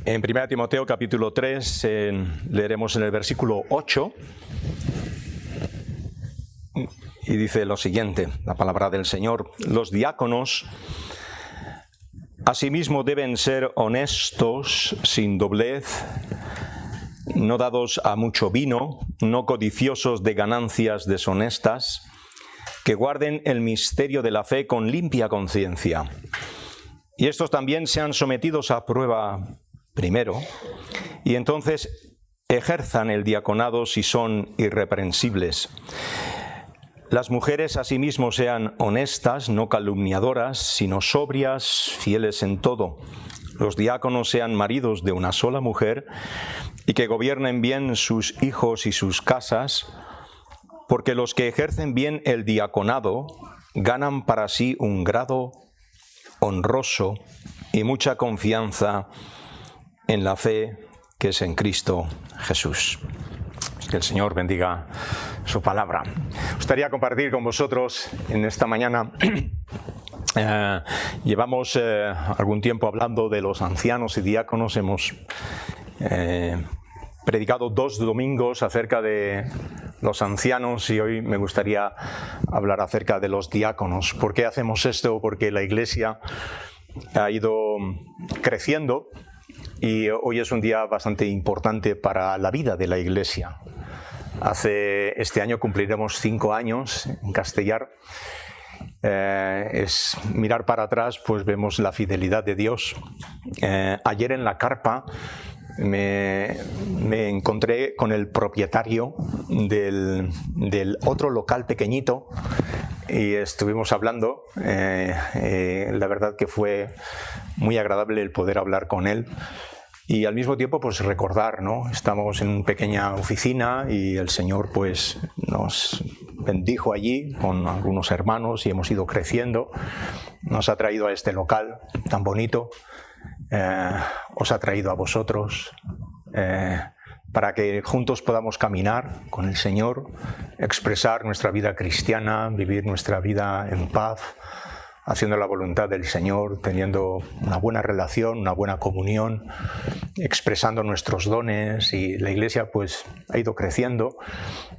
En 1 Timoteo capítulo 3 leeremos en el versículo 8 y dice lo siguiente, la palabra del Señor: los diáconos asimismo deben ser honestos, sin doblez, no dados a mucho vino, no codiciosos de ganancias deshonestas, que guarden el misterio de la fe con limpia conciencia. Y estos también sean sometidos a prueba primero, y entonces ejerzan el diaconado si son irreprensibles. Las mujeres asimismo sean honestas, no calumniadoras, sino sobrias, fieles en todo. Los diáconos sean maridos de una sola mujer y que gobiernen bien sus hijos y sus casas, porque los que ejercen bien el diaconado ganan para sí un grado honroso y mucha confianza en la fe que es en Cristo Jesús. Que el Señor bendiga su palabra. Me gustaría compartir con vosotros en esta mañana. Llevamos algún tiempo hablando de los ancianos y diáconos. Hemos predicado 2 domingos acerca de los ancianos y hoy me gustaría hablar acerca de los diáconos. ¿Por qué hacemos esto? Porque la Iglesia ha ido creciendo y hoy es un día bastante importante para la vida de la Iglesia. Este año cumpliremos 5 años en Castellar. Es mirar para atrás, pues vemos la fidelidad de Dios. Ayer en la carpa me encontré con el propietario del otro local pequeñito y estuvimos hablando. La verdad que fue muy agradable el poder hablar con él y al mismo tiempo pues recordar, ¿no? Estamos en una pequeña oficina y el Señor pues nos bendijo allí con algunos hermanos y hemos ido creciendo. Nos ha traído a este local tan bonito. Os ha traído a vosotros para que juntos podamos caminar con el Señor, expresar nuestra vida cristiana, vivir nuestra vida en paz, haciendo la voluntad del Señor, teniendo una buena relación, una buena comunión, expresando nuestros dones. Y la Iglesia pues ha ido creciendo.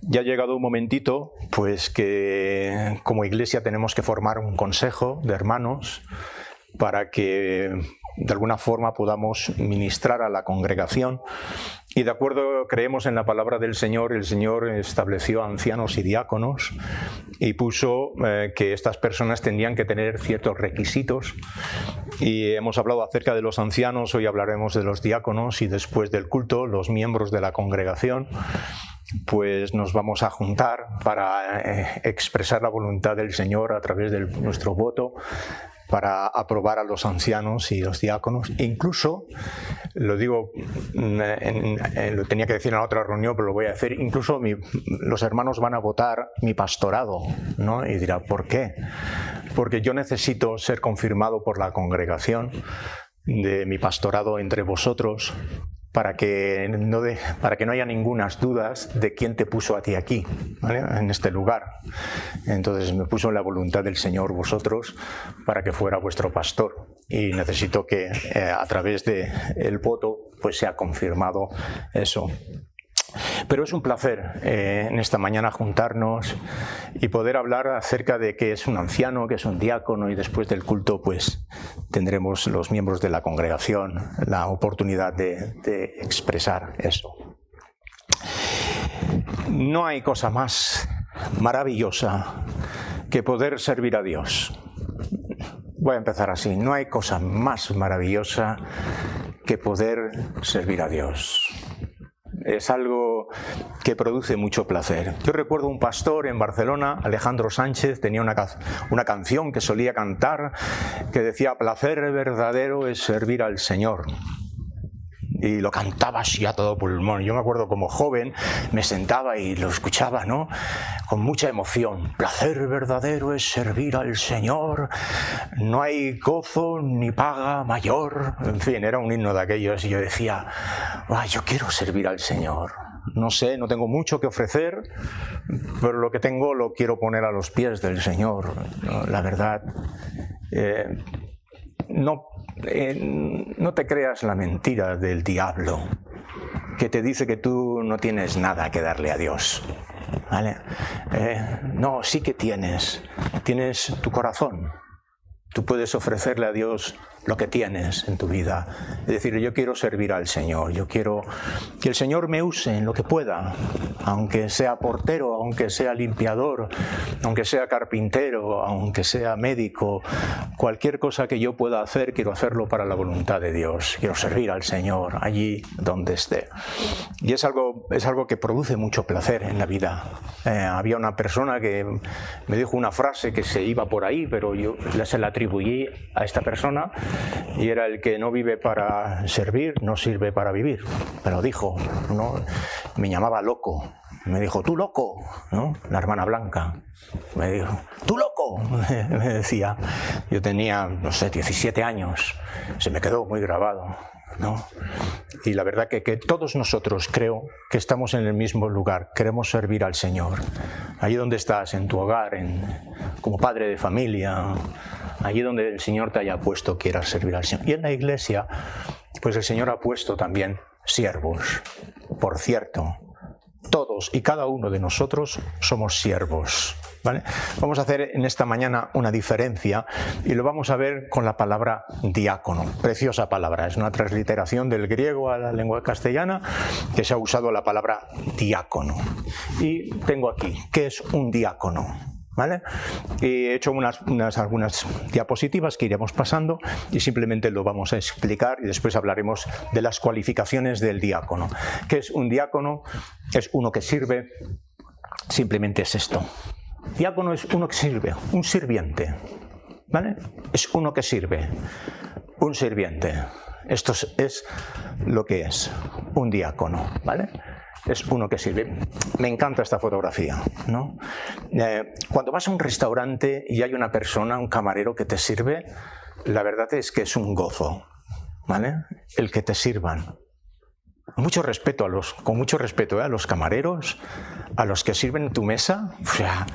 Ya ha llegado un momentito pues que como Iglesia tenemos que formar un consejo de hermanos para que de alguna forma podamos ministrar a la congregación. Y de acuerdo, creemos en la palabra del Señor. El Señor estableció ancianos y diáconos y puso que estas personas tendrían que tener ciertos requisitos. Y hemos hablado acerca de los ancianos, hoy hablaremos de los diáconos y después del culto, los miembros de la congregación, pues nos vamos a juntar para expresar la voluntad del Señor a través de nuestro voto, para aprobar a los ancianos y los diáconos. Incluso, lo digo, lo tenía que decir en la otra reunión, pero lo voy a decir, incluso los hermanos van a votar mi pastorado, ¿no? Y dirá, ¿por qué? Porque yo necesito ser confirmado por la congregación de mi pastorado entre vosotros, para que no haya ninguna dudas de quién te puso a ti aquí, ¿vale? En este lugar. Entonces me puso en la voluntad del Señor vosotros para que fuera vuestro pastor. Y necesito que a través del voto pues sea confirmado eso. Pero es un placer en esta mañana juntarnos y poder hablar acerca de qué es un anciano, qué es un diácono, y después del culto pues tendremos los miembros de la congregación la oportunidad de expresar eso. No hay cosa más maravillosa que poder servir a Dios. Voy a empezar así. No hay cosa más maravillosa que poder servir a Dios. Es algo que produce mucho placer. Yo recuerdo un pastor en Barcelona, Alejandro Sánchez, tenía una canción que solía cantar que decía: placer verdadero es servir al Señor. Y lo cantaba así a todo pulmón. Yo me acuerdo como joven, me sentaba y lo escuchaba, ¿no? Con mucha emoción. Placer verdadero es servir al Señor. No hay gozo ni paga mayor. En fin, era un himno de aquellos y yo decía, yo quiero servir al Señor. No sé, no tengo mucho que ofrecer, pero lo que tengo lo quiero poner a los pies del Señor. La verdad, no no te creas la mentira del diablo que te dice que tú no tienes nada que darle a Dios, ¿vale? No, sí que tienes tu corazón. Tú puedes ofrecerle a Dios lo que tienes en tu vida. Es decir, yo quiero servir al Señor, yo quiero que el Señor me use en lo que pueda, aunque sea portero, aunque sea limpiador, aunque sea carpintero, aunque sea médico, cualquier cosa que yo pueda hacer, quiero hacerlo para la voluntad de Dios, quiero servir al Señor allí donde esté. Y es algo que produce mucho placer en la vida. Había una persona que me dijo una frase que se iba por ahí, pero yo se la atribuí a esta persona, y era: el que no vive para servir, no sirve para vivir. Pero dijo, ¿no? Me llamaba loco. Me dijo: tú loco, ¿no? La hermana Blanca me dijo: tú loco, me decía. Yo tenía, no sé, 17 años. Se me quedó muy grabado, ¿no? Y la verdad que todos nosotros, creo que estamos en el mismo lugar, queremos servir al Señor. Allí donde estás, en tu hogar, como padre de familia, allí donde el Señor te haya puesto, quieras servir al Señor. Y en la iglesia, pues el Señor ha puesto también siervos. Por cierto, todos y cada uno de nosotros somos siervos, ¿vale? Vamos a hacer en esta mañana una diferencia y lo vamos a ver con la palabra diácono. Preciosa palabra, es una transliteración del griego a la lengua castellana que se ha usado la palabra diácono. Y tengo aquí, ¿qué es un diácono? ¿Vale? He hecho algunas diapositivas que iremos pasando y simplemente lo vamos a explicar, y después hablaremos de las cualificaciones del diácono. ¿Qué es un diácono? Es uno que sirve. Simplemente es esto. Diácono es uno que sirve, un sirviente, ¿vale? Es uno que sirve, un sirviente. Esto es lo que es un diácono, ¿vale? Es uno que sirve. Me encanta esta fotografía, ¿no? Cuando vas a un restaurante y hay una persona, un camarero que te sirve, la verdad es que es un gozo, ¿vale? El que te sirvan. Con mucho respeto a los camareros, a los que sirven en tu mesa. O sea,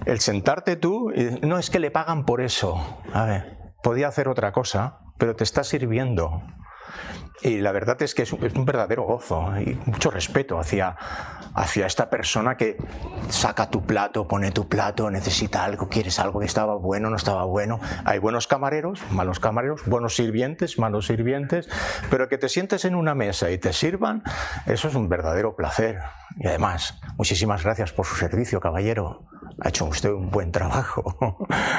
el sentarte tú, no es que le pagan por eso. A ver, podía hacer otra cosa, pero te está sirviendo. Y la verdad es que es un verdadero gozo y mucho respeto hacia esta persona que saca tu plato, pone tu plato, necesita algo, quieres algo, que estaba bueno, no estaba bueno. Hay buenos camareros, malos camareros, buenos sirvientes, malos sirvientes, pero que te sientes en una mesa y te sirvan, eso es un verdadero placer. Y además, muchísimas gracias por su servicio, caballero. Ha hecho usted un buen trabajo.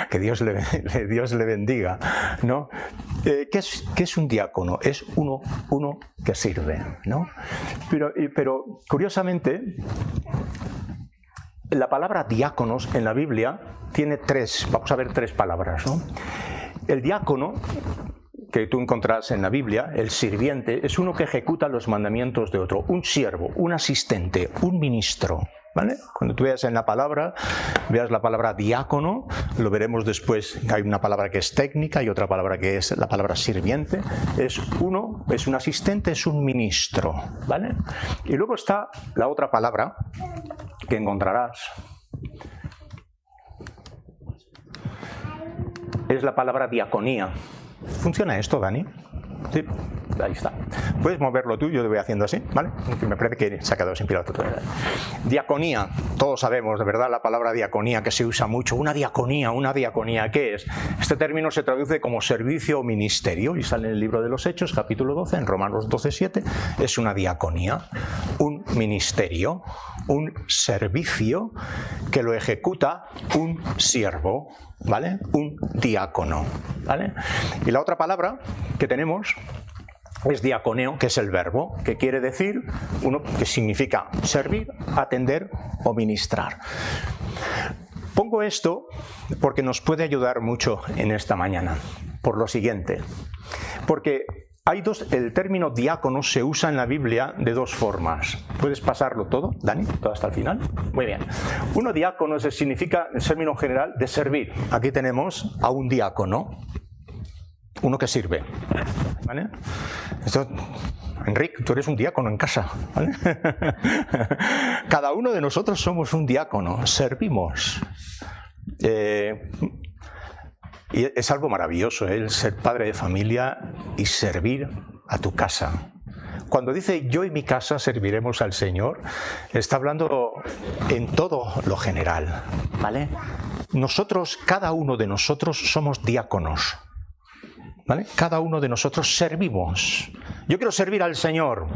Que Dios le bendiga, ¿no? ¿Qué es un diácono? Es uno que sirve, ¿no? Pero curiosamente, la palabra diáconos en la Biblia tiene vamos a ver tres palabras, ¿no? El diácono, que tú encontrarás en la Biblia, el sirviente, es uno que ejecuta los mandamientos de otro, un siervo, un asistente, un ministro, ¿vale? Cuando tú veas la palabra diácono, lo veremos después, hay una palabra que es técnica y otra palabra que es la palabra sirviente. Es un asistente, es un ministro, ¿vale? Y luego está la otra palabra que encontrarás, es la palabra diaconía. ¿Funciona esto, Dani? Sí, ahí está. Puedes moverlo tú, yo lo voy haciendo así, ¿vale? Me parece que se ha quedado sin piloto. Diaconía, todos sabemos, de verdad, la palabra diaconía que se usa mucho. Una diaconía, ¿qué es? Este término se traduce como servicio o ministerio y sale en el libro de los Hechos, capítulo 12, en Romanos 12:7. Es una diaconía, un ministerio, un servicio que lo ejecuta un siervo, ¿vale? Un diácono, ¿vale? Y la otra palabra que tenemos es diaconeo, que es el verbo, que quiere decir, que significa servir, atender o ministrar. Pongo esto porque nos puede ayudar mucho en esta mañana, por lo siguiente, porque el término diácono se usa en la Biblia de dos formas. ¿Puedes pasarlo todo, Dani? ¿Todo hasta el final? Muy bien. Diácono significa, en término general, de servir. Aquí tenemos a un diácono, uno que sirve, ¿vale? Enrique, tú eres un diácono en casa, ¿vale? Cada uno de nosotros somos un diácono, servimos. Y es algo maravilloso, el ser padre de familia y servir a tu casa. Cuando dice yo y mi casa serviremos al Señor, está hablando en todo lo general, ¿vale? Nosotros, cada uno de nosotros somos diáconos, ¿vale? Cada uno de nosotros servimos. Yo quiero servir al Señor,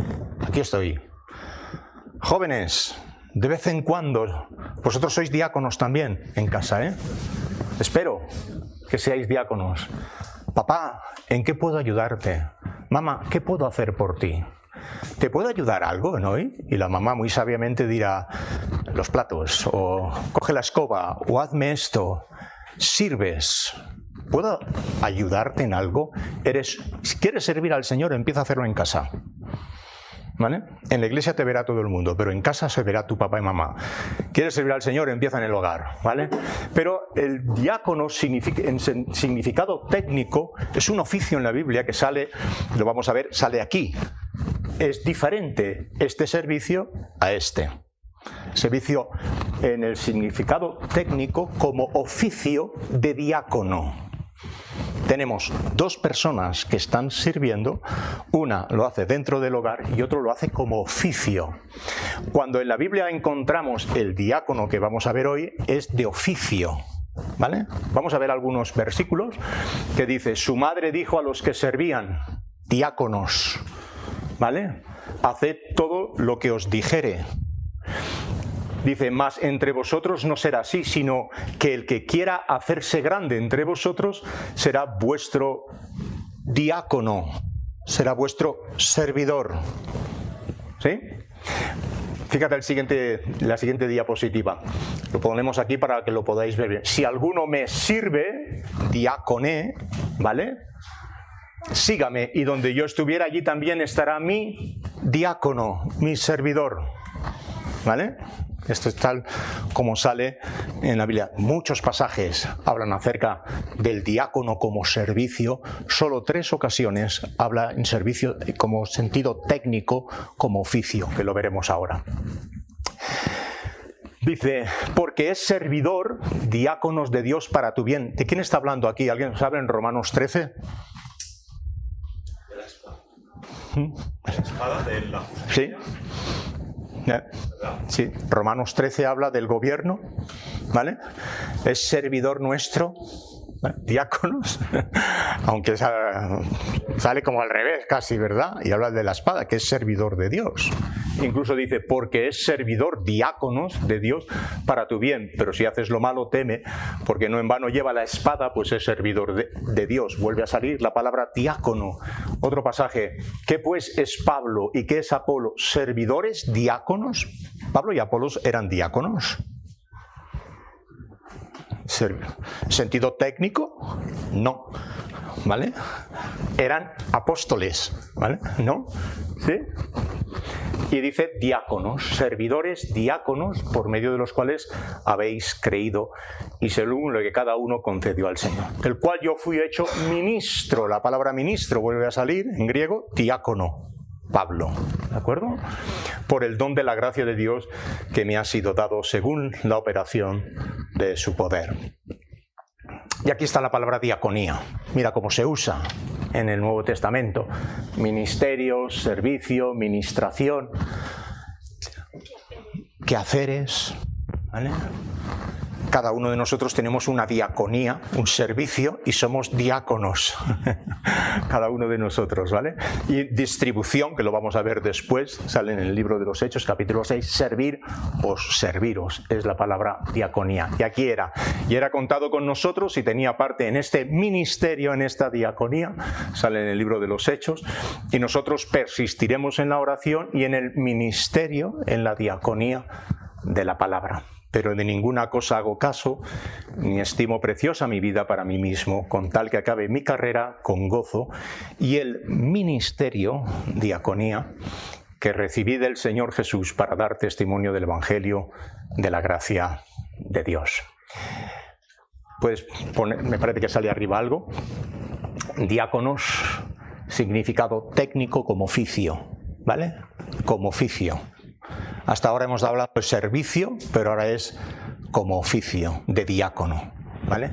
aquí estoy. Jóvenes, de vez en cuando, vosotros sois diáconos también en casa, ¿eh? Espero que seáis diáconos. Papá, ¿en qué puedo ayudarte? Mamá, ¿qué puedo hacer por ti? ¿Te puedo ayudar algo en hoy? Y la mamá muy sabiamente dirá, los platos, o coge la escoba, o hazme esto. Sirves. ¿Puedo ayudarte en algo? Si quieres servir al Señor, empieza a hacerlo en casa. ¿Vale? En la iglesia te verá todo el mundo, pero en casa se verá tu papá y mamá. ¿Quieres servir al Señor? Empieza en el hogar, ¿vale? Pero el diácono, en significado técnico, es un oficio en la Biblia que sale, lo vamos a ver, sale aquí. Es diferente este servicio a este. Servicio en el significado técnico como oficio de diácono. Tenemos dos personas que están sirviendo, una lo hace dentro del hogar y otro lo hace como oficio. Cuando en la Biblia encontramos el diácono que vamos a ver hoy, es de oficio, ¿vale? Vamos a ver algunos versículos que dice, su madre dijo a los que servían, diáconos, ¿vale? Haced todo lo que os dijere. Dice, mas entre vosotros no será así, sino que el que quiera hacerse grande entre vosotros será vuestro diácono, será vuestro servidor. ¿Sí? Fíjate la siguiente diapositiva. Lo ponemos aquí para que lo podáis ver bien. Si alguno me sirve, diáconé, ¿vale? Sígame, y donde yo estuviera, allí también estará mi diácono, mi servidor. ¿Vale? Esto es tal como sale en la Biblia. Muchos pasajes hablan acerca del diácono como servicio. Solo 3 ocasiones habla en servicio como sentido técnico, como oficio, que lo veremos ahora. Dice, porque es servidor, diáconos de Dios para tu bien. ¿De quién está hablando aquí? ¿Alguien sabe en Romanos 13? De la espada. La espada de la justicia. Sí. Sí, Romanos 13 habla del gobierno, ¿vale? Es servidor nuestro, ¿vale? Diáconos, aunque sale como al revés casi, ¿verdad? Y habla de la espada, que es servidor de Dios. Incluso dice, porque es servidor, diáconos de Dios para tu bien, pero si haces lo malo, teme, porque no en vano lleva la espada, pues es servidor de Dios. Vuelve a salir la palabra diácono. Otro pasaje, ¿qué pues es Pablo y qué es Apolo? ¿Servidores, diáconos? Pablo y Apolos eran diáconos. ¿Sentido técnico? No, ¿vale? Eran apóstoles, ¿vale? ¿No? ¿Sí? Y dice diáconos, servidores, diáconos, por medio de los cuales habéis creído y según lo que cada uno concedió al Señor. Del cual yo fui hecho ministro. La palabra ministro vuelve a salir en griego, diácono. Pablo, ¿de acuerdo? Por el don de la gracia de Dios que me ha sido dado según la operación de su poder. Y aquí está la palabra diaconía. Mira cómo se usa en el Nuevo Testamento. Ministerio, servicio, ministración, quehaceres, ¿vale? Cada uno de nosotros tenemos una diaconía, un servicio, y somos diáconos, cada uno de nosotros, ¿vale? Y distribución, que lo vamos a ver después, sale en el libro de los Hechos, capítulo 6, servir o serviros, es la palabra diaconía. Y aquí era contado con nosotros y tenía parte en este ministerio, en esta diaconía, sale en el libro de los Hechos, y nosotros persistiremos en la oración y en el ministerio, en la diaconía de la palabra. Pero de ninguna cosa hago caso, ni estimo preciosa mi vida para mí mismo, con tal que acabe mi carrera con gozo y el ministerio, diaconía, que recibí del Señor Jesús para dar testimonio del Evangelio de la gracia de Dios. Puedes poner, me parece que sale arriba algo. Diáconos, significado técnico como oficio, ¿vale? Como oficio. Hasta ahora hemos hablado de servicio, pero ahora es como oficio de diácono, ¿vale?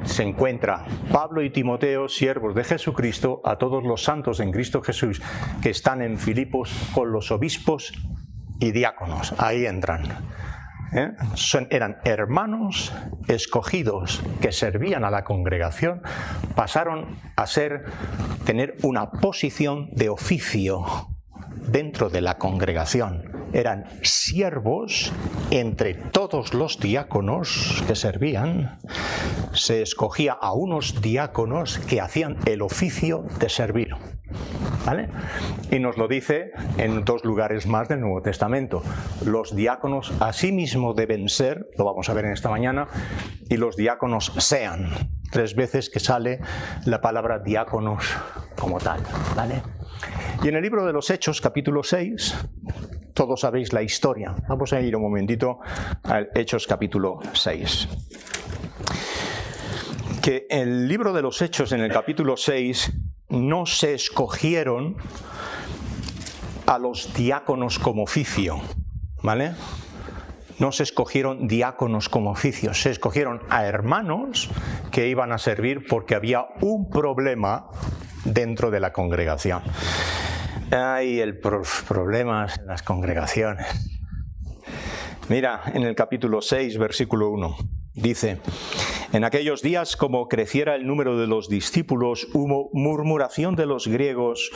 se encuentra Pablo y Timoteo, siervos de Jesucristo, a todos los santos en Cristo Jesús que están en Filipos con los obispos y diáconos. Ahí entran. Eran hermanos escogidos que servían a la congregación, pasaron a tener una posición de oficio dentro de la congregación. Eran siervos entre todos los diáconos que servían. Se escogía a unos diáconos que hacían el oficio de servir. ¿Vale? Y nos lo dice en 2 lugares más del Nuevo Testamento. Los diáconos asimismo deben ser, lo vamos a ver en esta mañana, y los diáconos sean. 3 veces que sale la palabra diáconos como tal. ¿Vale? Y en el libro de los Hechos, capítulo 6, todos sabéis la historia. Vamos a ir un momentito al Hechos, capítulo 6. Que el libro de los Hechos, en el capítulo 6, no se escogieron a los diáconos como oficio, ¿vale? No se escogieron diáconos como oficio, se escogieron a hermanos que iban a servir porque había un problema dentro de la congregación. Hay problemas en las congregaciones. Mira, en el capítulo 6, versículo 1, dice: en aquellos días, como creciera el número de los discípulos, hubo murmuración de los griegos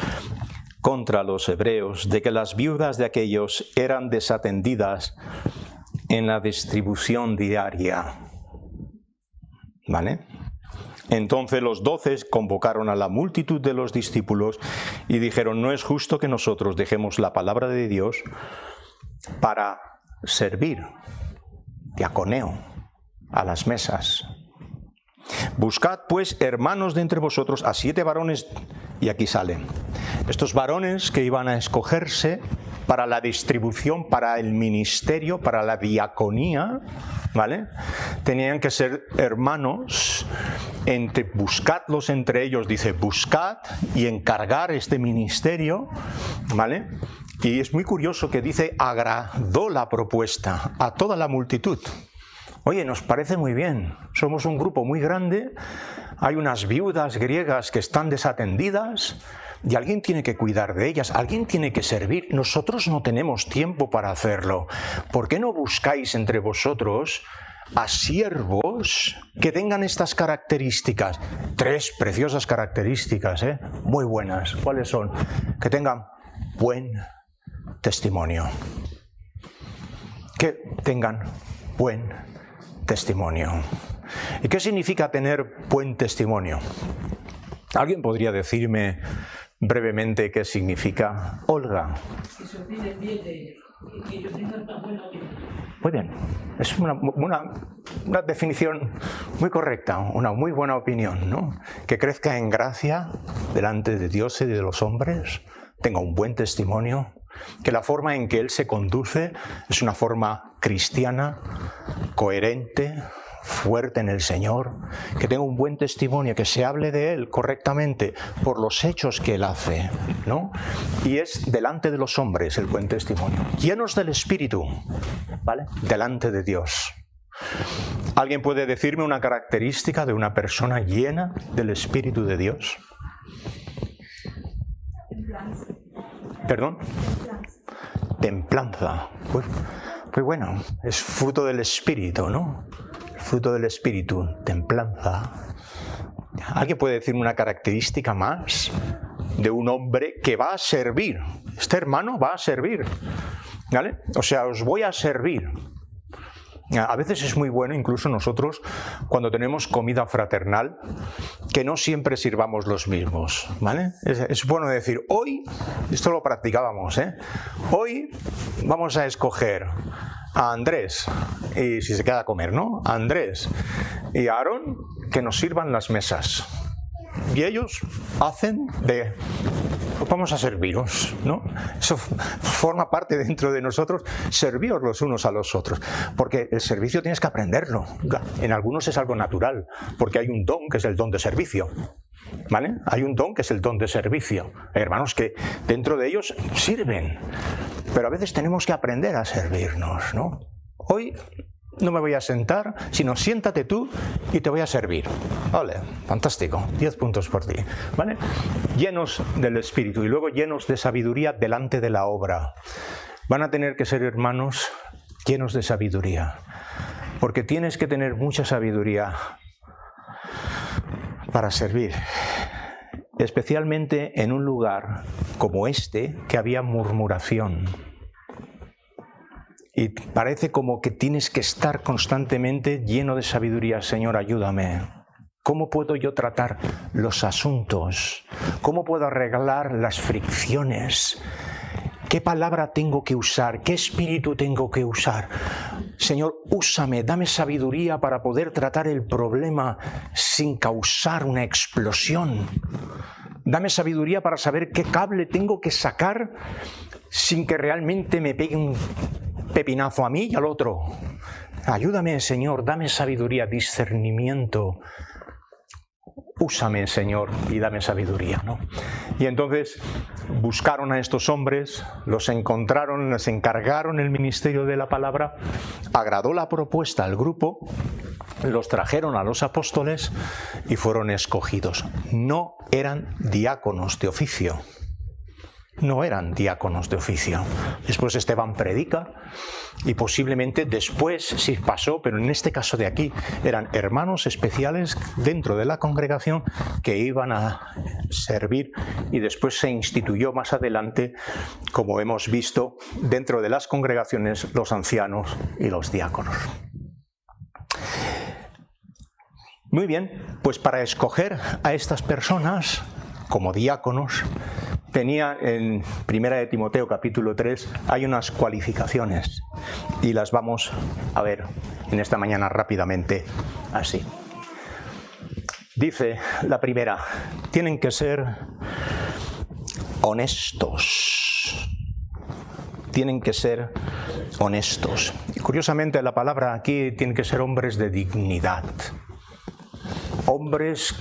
contra los hebreos, de que las viudas de aquellos eran desatendidas en la distribución diaria. ¿Vale? Entonces los 12 convocaron a la multitud de los discípulos y dijeron: no es justo que nosotros dejemos la palabra de Dios para servir, diaconeo, a las mesas. Buscad pues, hermanos, de entre vosotros a 7 varones, y aquí salen. Estos varones que iban a escogerse para la distribución, para el ministerio, para la diaconía, ¿vale? Tenían que ser hermanos, buscadlos entre ellos, dice, buscad y encargar este ministerio, ¿vale? Y es muy curioso que dice, agradó la propuesta a toda la multitud. Oye, nos parece muy bien, somos un grupo muy grande, hay unas viudas griegas que están desatendidas y alguien tiene que cuidar de ellas, alguien tiene que servir. Nosotros no tenemos tiempo para hacerlo. ¿Por qué no buscáis entre vosotros a siervos que tengan estas características? 3 preciosas características, muy buenas. ¿Cuáles son? Que tengan buen testimonio. Que tengan buen testimonio. ¿Y qué significa tener buen testimonio? ¿Alguien podría decirme brevemente qué significa? Olga. Que se olviden bien de ellos y que ellos tengan una buena opinión. Muy bien, es una definición muy correcta, una muy buena opinión, ¿no? Que crezca en gracia delante de Dios y de los hombres, tenga un buen testimonio, que la forma en que él se conduce es una forma cristiana, coherente, fuerte en el Señor, que tenga un buen testimonio, que se hable de él correctamente por los hechos que él hace, ¿no? Y es delante de los hombres el buen testimonio, llenos del Espíritu, ¿vale? Delante de Dios. ¿Alguien puede decirme una característica de una persona llena del Espíritu de Dios? ¿Perdón? Templanza. Pues bueno, es fruto del Espíritu, ¿no? Fruto del Espíritu, templanza. ¿Alguien puede decirme una característica más de un hombre que va a servir? Este hermano va a servir, ¿vale? O sea, os voy a servir. A veces es muy bueno, incluso nosotros, cuando tenemos comida fraternal, que no siempre sirvamos los mismos, ¿vale? Es bueno decir, hoy, esto lo practicábamos, hoy vamos a escoger a Andrés, y si se queda a comer, ¿no? A Andrés y a Aarón que nos sirvan las mesas. Y ellos hacen de... vamos a serviros, ¿no? Eso forma parte dentro de nosotros, serviros los unos a los otros, porque el servicio tienes que aprenderlo. En algunos es algo natural, porque hay un don que es el don de servicio, ¿vale? Hay un don que es el don de servicio. Hay hermanos que dentro de ellos sirven, pero a veces tenemos que aprender a servirnos, ¿no? Hoy no me voy a sentar, sino siéntate tú y te voy a servir. Vale, fantástico, 10 puntos por ti, ¿vale? Llenos del Espíritu y luego llenos de sabiduría delante de la obra. Van a tener que ser hermanos llenos de sabiduría, porque tienes que tener mucha sabiduría para servir, especialmente en un lugar como este que había murmuración. Y parece como que tienes que estar constantemente lleno de sabiduría. Señor, ayúdame. ¿Cómo puedo yo tratar los asuntos? ¿Cómo puedo arreglar las fricciones? ¿Qué palabra tengo que usar? ¿Qué espíritu tengo que usar? Señor, úsame, dame sabiduría para poder tratar el problema sin causar una explosión. Dame sabiduría para saber qué cable tengo que sacar sin que realmente me pegue un pepinazo a mí y al otro. Ayúdame, Señor, dame sabiduría, discernimiento. Úsame, Señor, y dame sabiduría, ¿no? Y entonces buscaron a estos hombres, los encontraron, les encargaron el ministerio de la palabra, agradó la propuesta al grupo, los trajeron a los apóstoles y fueron escogidos. No eran diáconos de oficio. No eran diáconos de oficio. Después Esteban predica y posiblemente después sí pasó, pero en este caso de aquí eran hermanos especiales dentro de la congregación que iban a servir y después se instituyó más adelante, como hemos visto, dentro de las congregaciones los ancianos y los diáconos. Muy bien, pues para escoger a estas personas como diáconos, tenía en 1 de Timoteo capítulo 3, hay unas cualificaciones y las vamos a ver en esta mañana rápidamente así. Dice la primera, tienen que ser honestos. Tienen que ser honestos. Y curiosamente la palabra aquí tiene que ser hombres de dignidad. Hombres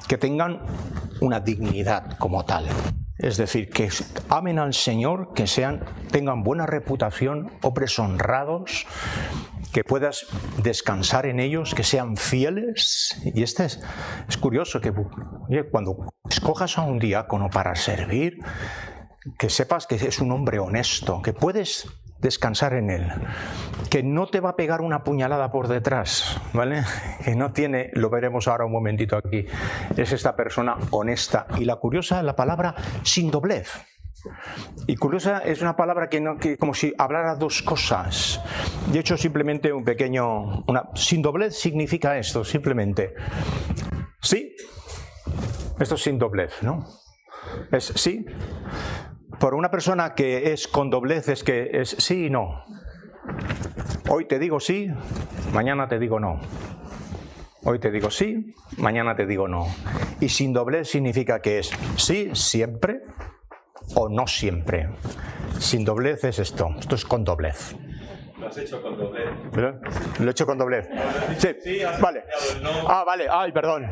que tengan una dignidad como tal. Es decir, que amen al Señor, que tengan buena reputación, hombres honrados, que puedas descansar en ellos, que sean fieles. Y es curioso que cuando escojas a un diácono para servir, que sepas que es un hombre honesto, que puedes descansar en él, que no te va a pegar una puñalada por detrás, ¿vale? Que no tiene, lo veremos ahora un momentito aquí, es esta persona honesta. Y la curiosa es la palabra sin doblez. Y curiosa es una palabra que como si hablara dos cosas. De hecho, simplemente sin doblez significa esto, simplemente. Sí, esto es sin doblez, ¿no? Es sí. Por una persona que es con doblez es que es sí y no. Hoy te digo sí, mañana te digo no. Hoy te digo sí, mañana te digo no. Y sin doblez significa que es sí siempre o no siempre. Sin doblez es esto es con doblez. Lo has hecho con doblez. ¿Lo he hecho con doblez? Sí, vale. Ah, vale, ay, perdón.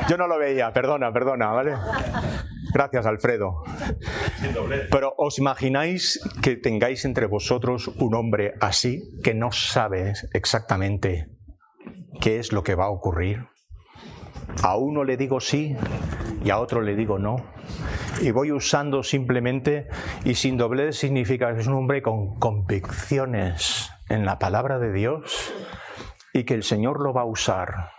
Yo no lo veía, perdona, ¿vale? Gracias, Alfredo. Pero ¿os imagináis que tengáis entre vosotros un hombre así que no sabe exactamente qué es lo que va a ocurrir? A uno le digo sí y a otro le digo no. Y voy usando simplemente, y sin doblez significa que es un hombre con convicciones en la palabra de Dios y que el Señor lo va a usar.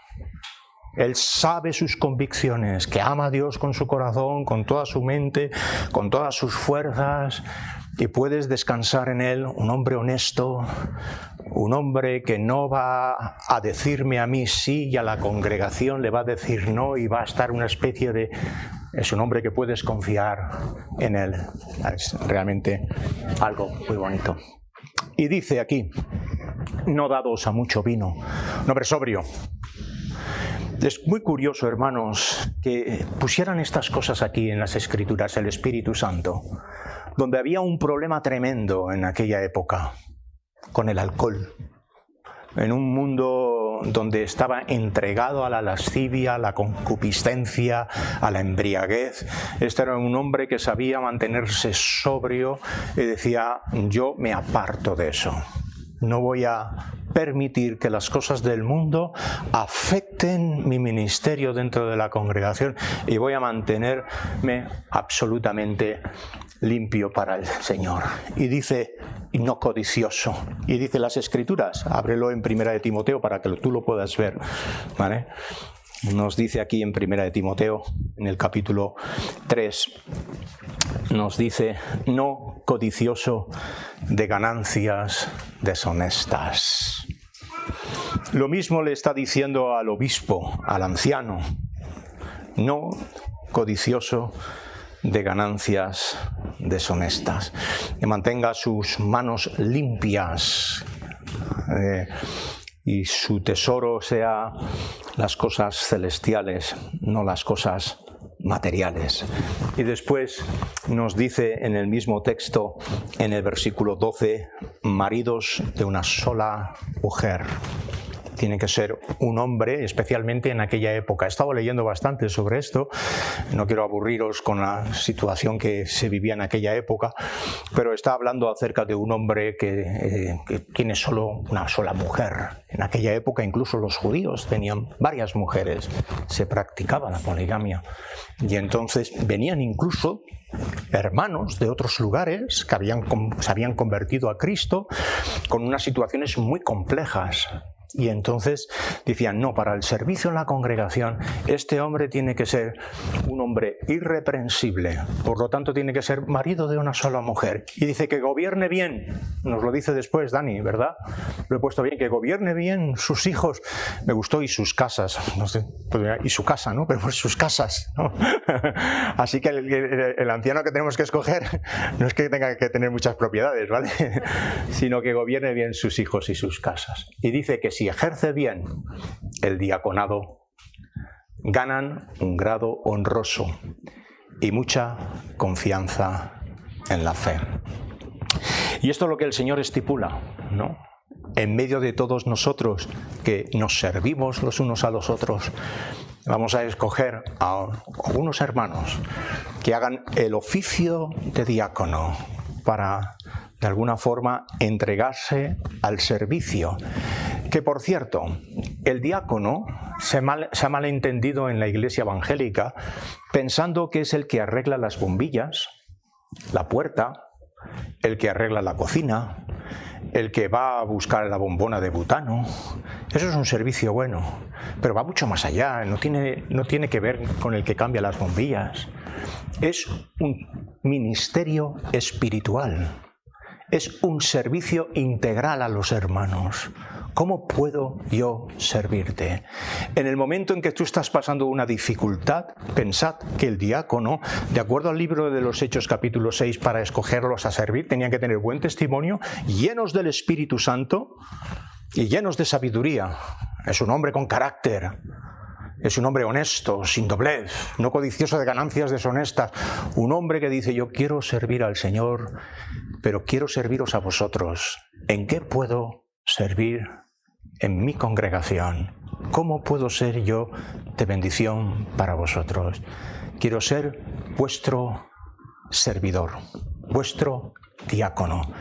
Él sabe sus convicciones, que ama a Dios con su corazón, con toda su mente, con todas sus fuerzas, y puedes descansar en él, un hombre honesto, un hombre que no va a decirme a mí sí y a la congregación le va a decir no y va a estar una especie de... Es un hombre que puedes confiar en él. Es realmente algo muy bonito. Y dice aquí, no dados a mucho vino, un hombre sobrio. Es muy curioso, hermanos, que pusieran estas cosas aquí en las Escrituras, el Espíritu Santo, donde había un problema tremendo en aquella época con el alcohol. En un mundo donde estaba entregado a la lascivia, a la concupiscencia, a la embriaguez. Este era un hombre que sabía mantenerse sobrio y decía, yo me aparto de eso. No voy a permitir que las cosas del mundo afecten mi ministerio dentro de la congregación y voy a mantenerme absolutamente limpio para el Señor. Y dice, no codicioso. Y dice las Escrituras, ábrelo en 1 de Timoteo para que tú lo puedas ver, ¿vale? Nos dice aquí en 1 de Timoteo, en el capítulo 3, nos dice, no codicioso de ganancias deshonestas. Lo mismo le está diciendo al obispo, al anciano, no codicioso de ganancias deshonestas, que mantenga sus manos limpias y su tesoro sea las cosas celestiales, no las cosas materiales. Y después nos dice en el mismo texto, en el versículo 12, maridos de una sola mujer. Tiene que ser un hombre, especialmente en aquella época. He estado leyendo bastante sobre esto, no quiero aburriros con la situación que se vivía en aquella época, pero está hablando acerca de un hombre que tiene solo una sola mujer. En aquella época incluso los judíos tenían varias mujeres, se practicaba la poligamia. Y entonces venían incluso hermanos de otros lugares que se habían convertido a Cristo con unas situaciones muy complejas. Y entonces decían, no, para el servicio en la congregación, este hombre tiene que ser un hombre irreprensible, por lo tanto tiene que ser marido de una sola mujer. Y dice que gobierne bien, nos lo dice después Dani, ¿verdad? Lo he puesto bien, que gobierne bien sus hijos, me gustó, y sus casas, no sé, y su casa, ¿no? Pero pues sus casas, ¿no? Así que el anciano que tenemos que escoger no es que tenga que tener muchas propiedades, ¿vale? Sino que gobierne bien sus hijos y sus casas. Y dice que si ejerce bien el diaconado, ganan un grado honroso y mucha confianza en la fe. Y esto es lo que el Señor estipula, ¿no? En medio de todos nosotros que nos servimos los unos a los otros, vamos a escoger a algunos hermanos que hagan el oficio de diácono para, de alguna forma, entregarse al servicio. Que, por cierto, el diácono se ha malentendido en la iglesia evangélica pensando que es el que arregla las bombillas, la puerta, el que arregla la cocina, el que va a buscar la bombona de butano. Eso es un servicio bueno, pero va mucho más allá, no tiene que ver con el que cambia las bombillas. Es un ministerio espiritual, es un servicio integral a los hermanos. ¿Cómo puedo yo servirte? En el momento en que tú estás pasando una dificultad, pensad que el diácono, de acuerdo al libro de los Hechos capítulo 6, para escogerlos a servir, tenían que tener buen testimonio, llenos del Espíritu Santo y llenos de sabiduría. Es un hombre con carácter, es un hombre honesto, sin doblez, no codicioso de ganancias deshonestas. Un hombre que dice, yo quiero servir al Señor, pero quiero serviros a vosotros. ¿En qué puedo servir en mi congregación? ¿Cómo puedo ser yo de bendición para vosotros? Quiero ser vuestro servidor, vuestro diácono.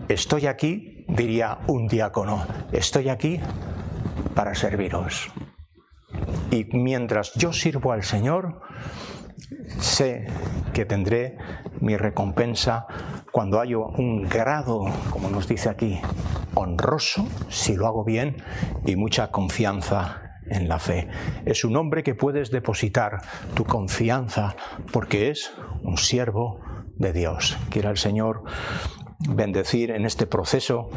Estoy aquí, diría un diácono, estoy aquí para serviros. Y mientras yo sirvo al Señor, sé que tendré mi recompensa cuando haya un grado, como nos dice aquí, honroso, si lo hago bien, y mucha confianza en la fe. Es un hombre que puedes depositar tu confianza porque es un siervo de Dios. Quiera el Señor bendecir en este proceso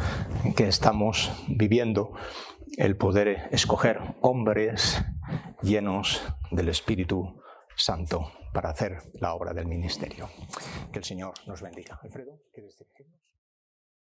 que estamos viviendo el poder escoger hombres llenos del Espíritu Santo para hacer la obra del ministerio. Que el Señor nos bendiga. Alfredo.